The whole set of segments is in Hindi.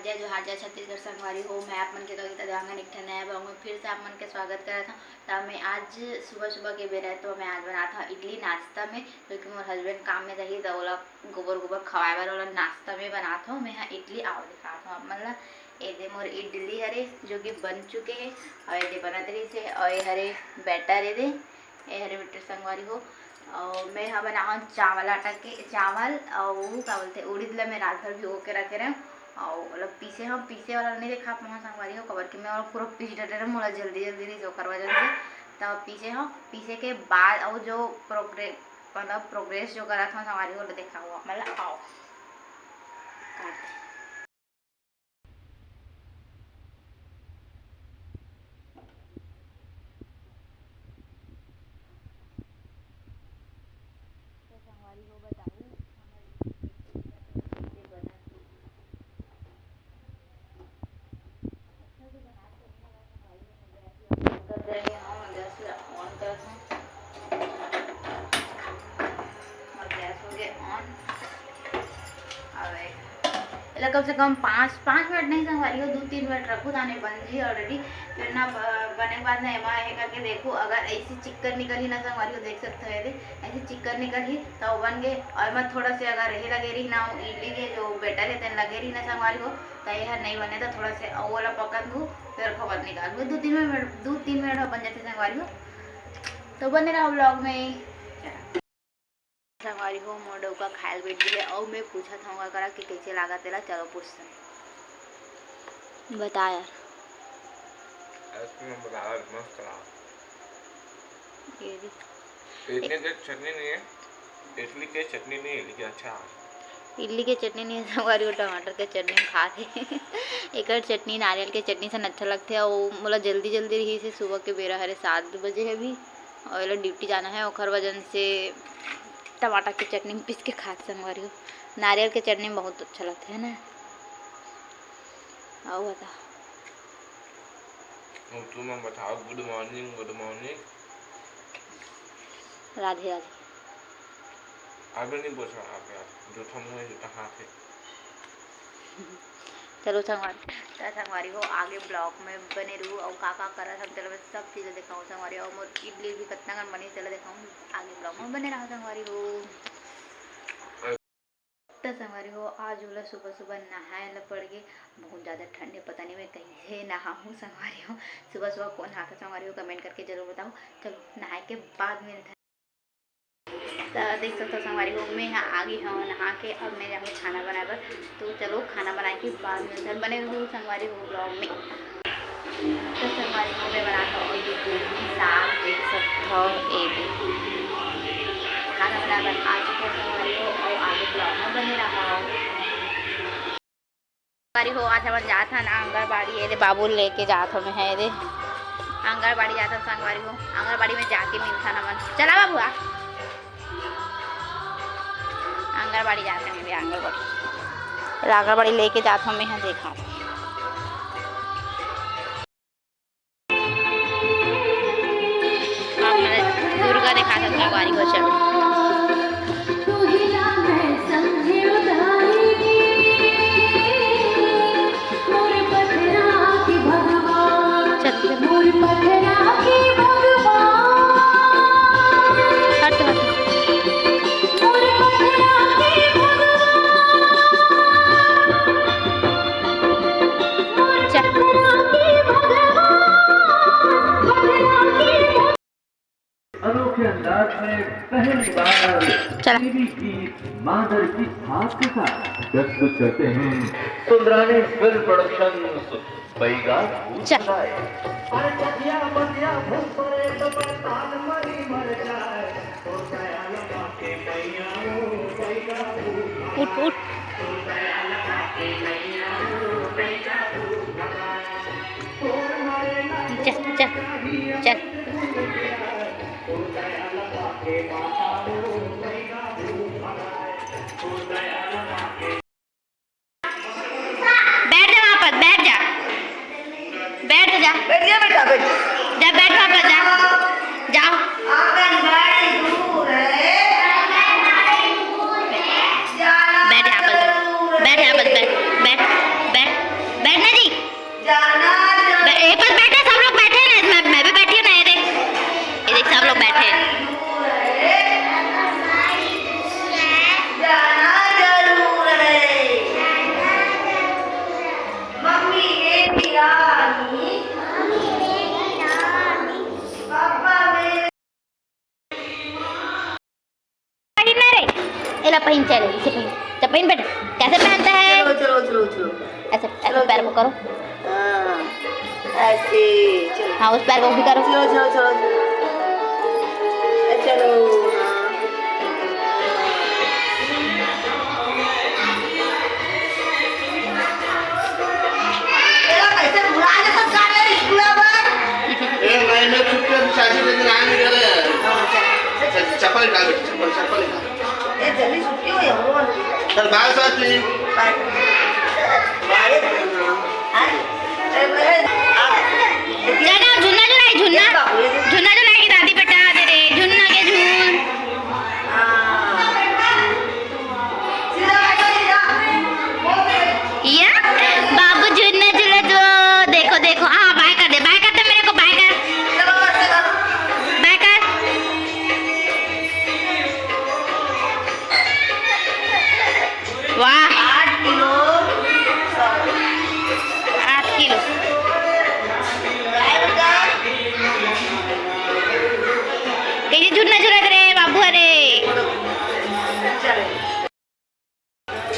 जय जोहार जय छत्तीसगढ़ संगवारी हो। मैं आप मन के कविता देवांगन एक नया ब्लॉग में फिर से आप मन के स्वागत कर रहा था। तो मैं आज सुबह सुबह के बेरा है तो मैं आज बना था इडली नाश्ता में, क्योंकि मोर हस्बैंड काम में रही तो ओला गोबर खवाए बर ओला नाश्ता में बना था। मैं यहाँ इडली आओ दिखा था मतलब ये मोर इडली हरे जो कि बन चुके हैं और ये बनत रही से और ये हरे बैटर ये हरे बैटर संगवारी हो। और मैं यहाँ बनाऊँ चावल आटा के चावल और क्या बोलते उड़ीद ला मैं रात भर भिगो के रखे रहे और मतलब पीसे वाला नहीं देखा वहाँ संगवारी हो कबर के मैं और पूरा पीस डटे रहे मोला जल्दी नहीं जोकर वजन से तब पीसे के बाद और जो प्रोग्रेस जो करा था संगवारी हो देखा हुआ मतलब आओ संगवारी हो बताऊँ कम से कम 5 मिनट नहीं संगवारी हो 2-3 मिनट रखो ताने बन जी ऑलरेडी। फिर ना बने के बाद ना एमा है करके देखो अगर ऐसी चिक्कर निकली ना संगवारी हो देख सकते हो ऐसी चिक्कर निकली तो बन गए। और मैं थोड़ा से अगर यही लगे रही ना इडली के जो बैटर है तेन लगे रही ना संगवारी हो तो यह नहीं बने तो थोड़ा से वाला पकड़ दूँ फिर खबर निकाल दूँ 2-3 मिनट बन जाते संगवारी हो। तो बने रहा ब्लॉग में संगवारी हो मोडो का खायल बैठ गए और मैं पूछा था करा कि कैसे लागा तेरा। चलो पूछते बता यार मस्त इतने देर चटनी नहीं है इडली के चटनी नहीं है लेकिन अच्छा इडली के चटनी नहीं है संगवारी हो टमाटर के चटनी खाते एक चटनी नारियल के चटनी से अच्छा लगते है और मतलब जल्दी रही से सुबह के बेरा हरे 7 बजे है भी और ड्यूटी जाना है और वजन से टमाटर की चटनी में पीस के खाते संगवारी हो। नारियल के चटनी में बहुत अच्छा लगता है ना। आओ बता तुम बताओ। Good morning Radhe Radhe. आगे नहीं पूछ रहा आप यार जो हम कहाँ थे। चलो संगवारी हो आगे ब्लॉग में बने रहूँ और का करा था चलो मैं सब चीज़ें दिखाऊँ संगवारी और मोर इडली भी कितना गन बनी चलो दिखाऊँ आगे ब्लॉग में बने रहा संगवारी हो। तो संगवारी हो आज बोला सुबह नहाए ला पड़ गए बहुत ज़्यादा ठंड है पता नहीं मैं कहीं से नहा हूँ संगवारी हो। सुबह कौन नहाता संगवारी हो कमेंट करके जरूर बताओ। चलो नहाए के बाद में देख सकते हो संगवारी हो मैं यहाँ आ गई हूँ नहा के अब मैं जाऊँगी खाना बनाए पर। तो चलो खाना बनाए के बाद में बने रहूँ संगवारी हो ब्लॉग में। तो संगवारी हो मैं बनाता हूँ साग देख सकते हो ये भी खाना बनाकर आ चुके संगवारी हो और आगे ब्लॉग में बने रहा संगवारी हो। आज हमारे जाता ना आंगनबाड़ी ये बाबू लेके जाता मैं है ये आंगनबाड़ी जाता संगवारी हो। आंगनबाड़ी में जाके मिलता ना मन चला बाबू आंगनबाड़ी जाते हैं भी आंगनबाड़ी लेके जाता हूँ मैं यहाँ देखा दुर्गा दिखा था संगवारी को। चलो अनोखे अंदाज में पहली बार टीवी की मादर की हाथ के साथ प्रस्तुत करते हैं सुंदरानी फिल्म प्रोडक्शन बैगा उठ चल बैठ जा वहाँ पर बैठ जा बेटा बैठ वहाँ पर जाओ बैठ यहाँ पर बैठ उछलो ऐसे ऐसे पैर को करो। हाँ ऐसे चलो हाँ उस पैर को भी करो। चलो चलो चलो चलो कैसे भुला दे सब गाने स्कूल मैं छुट्टियों की शादी के दिन आने निकले चप्पल डाल चप्पल ये जल्दी छुट्टी हो या वो चल बाहर साथ ही झुन्ना झुलाई झुन्ना झुलाई की दादी बता दे रे झुन्ना के झूल। या बाबू झुन्ना झुला दो। देखो देखो हाँ बाय कर दे मेरे को बाय कर। वाह 8 किलो 8 किलो। कैसे झुन्ना झुला दे रे बाबू अरे।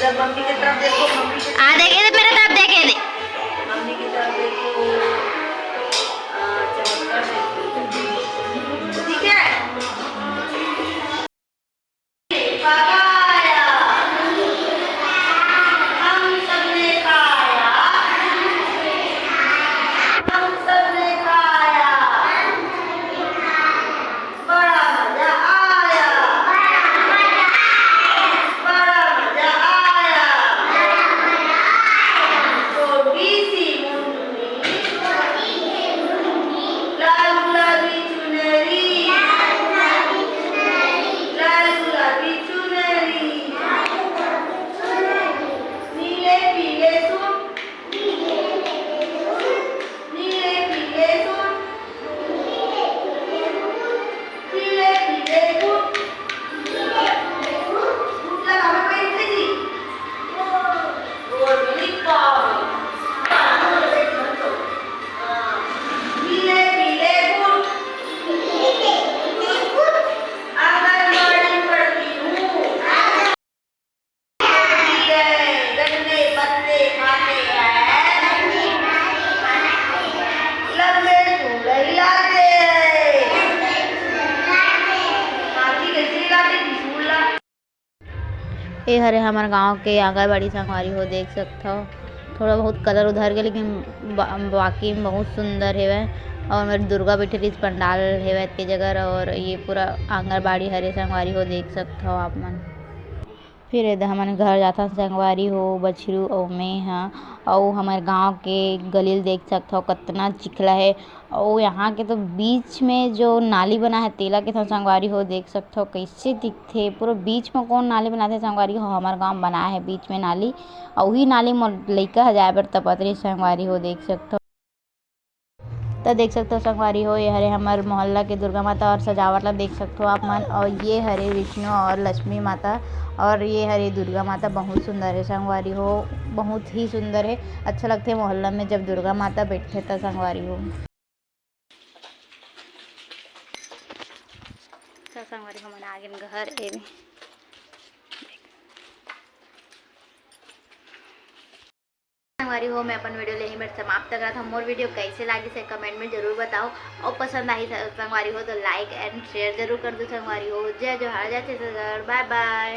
जब मम्मी की तरफ देखो मम्मी की आ देखे दे मेरे तरफ देखे दे। मम्मी की तरफ देखो चमत्कार देखो ठीक है पापा आया हम सबने खाया बड़ा मजा आया छोटी सी मुन्नी लाल गुलाबी चुनरी नीले पीले सूट पीले सूट लगा मैं पहनती थी और यूनिफॉर्म पीले बूट आंगनबाड़ी पढ़ती हूँ गन्ने पत्ते खाते हैं लंबे झूले हिलाते हाथी कैसे हिलाते झूला ये हरे हमारे गांव के आंगनबाड़ी संगवारी हो देख सकते हो। थोड़ा बहुत कलर उधर गए लेकिन बाकी बहुत सुंदर है। और मेरी दुर्गा बैठे इस पंडाल है के जगह और ये पूरा आंगनबाड़ी हरे संगवारी हो देख सकते हो आप मन। फिर इधर हमारे घर जाता संगवारी हो बछरू और मैं हाँ और हमारे गांव के गलील देख सकते हो कितना चिखला है। और यहाँ के तो बीच में जो नाली बना है तेला के संगवारी हो देख सकते हो कैसे दिखते पूरा बीच में कौन नाली बनाते संगवारी हो हमारे गांव बनाया है बीच में नाली और वही नाली में लइका हजाए बर तपतरी संगवारी हो देख सकते हो। तो देख सकते हो संगवारी हो ये हरे हमारे मोहल्ला के दुर्गा माता और सजावट ला देख सकते हो आप मन। और ये हरे विष्णु और लक्ष्मी माता और ये हरे दुर्गा माता बहुत सुंदर है संगवारी हो बहुत ही सुंदर है। अच्छा लगता है मोहल्ला में जब दुर्गा माता बैठे था संगवारी हो। संगवारी हो मन आगे घर ए संगवारी हो मैं अपन वीडियो यहीं पर समाप्त कर रहा था। मोर वीडियो कैसे लगी से कमेंट में जरूर बताओ और पसंद आई संगवारी हो तो लाइक एंड शेयर जरूर कर दो संगवारी हो। जय जोहार जय छत्तीसगढ़ बाय बाय।